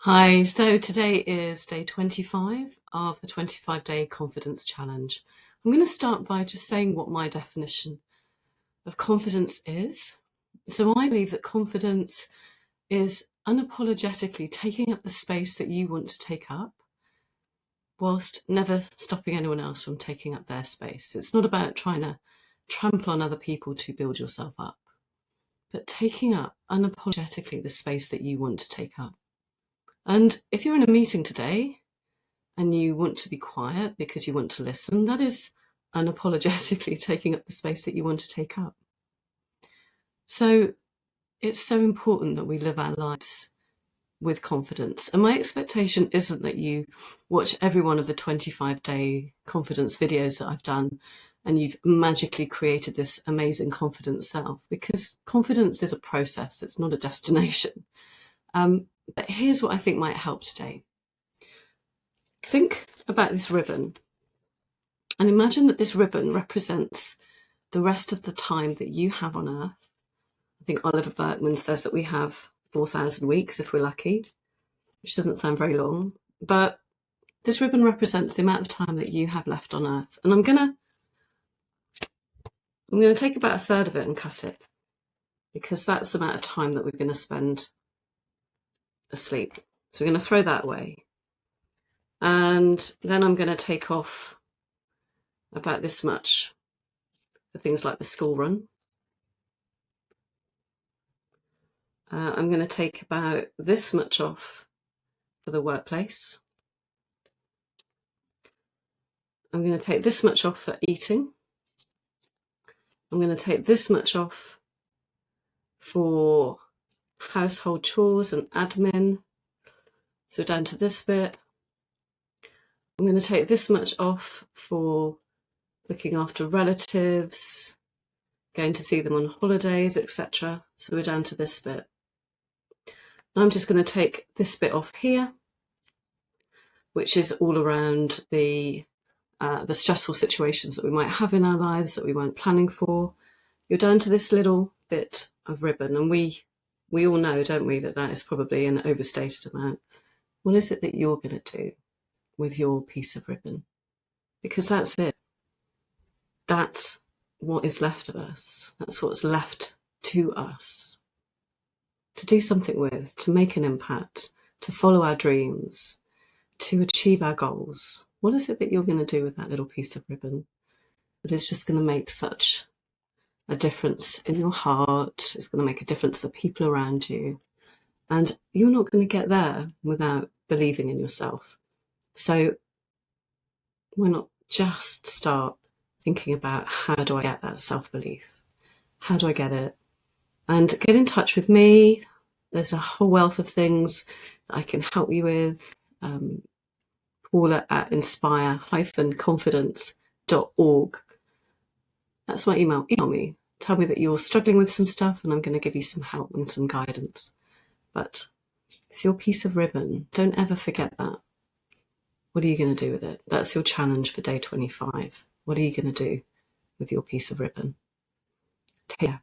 Hi, so today is day 25 of the 25-day confidence challenge. I'm going to start by just saying what my definition of confidence is. So I believe that confidence is unapologetically taking up the space that you want to take up, whilst never stopping anyone else from taking up their space. It's not about trying to trample on other people to build yourself up, but taking up unapologetically the space that you want to take up. And if you're in a meeting today and you want to be quiet because you want to listen, that is unapologetically taking up the space that you want to take up. So it's so important that we live our lives with confidence. And my expectation isn't that you watch every one of the 25-day confidence videos that I've done and you've magically created this amazing confident self, because confidence is a process, it's not a destination. But here's what I think might help today. Think about this ribbon and imagine that this ribbon represents the rest of the time that you have on Earth. I think Oliver Burkeman says that we have 4,000 weeks if we're lucky, which doesn't sound very long, but this ribbon represents the amount of time that you have left on Earth. And I'm gonna take about a third of it and cut it, because that's the amount of time that we're going to spend asleep. So we're going to throw that away. And then I'm going to take off about this much for things like the school run. I'm going to take about this much off for the workplace. I'm going to take this much off for eating. I'm going to take this much off for household chores and admin. So we're down to this bit. I'm going to take this much off for looking after relatives, going to see them on holidays, etc. So we're down to this bit. I'm just going to take this bit off here, which is all around the stressful situations that we might have in our lives that we weren't planning for. You're down to this little bit of ribbon, and we all know, don't we, that is probably an overstated amount. What is it that you're going to do with your piece of ribbon? Because that's it. That's what is left of us. That's what's left to us to do something with, to make an impact, to follow our dreams, to achieve our goals. What is it that you're going to do with that little piece of ribbon that is just going to make such a difference in your heart? It's going to make a difference to the people around you. And you're not going to get there without believing in yourself. So why not just start thinking about, how do I get that self-belief? How do I get it? And get in touch with me. There's a whole wealth of things that I can help you with. Paula at inspire-confidence.org. That's my email. Email me. Tell me that you're struggling with some stuff and I'm going to give you some help and some guidance. But it's your piece of ribbon. Don't ever forget that. What are you going to do with it? That's your challenge for day 25. What are you going to do with your piece of ribbon? Take care.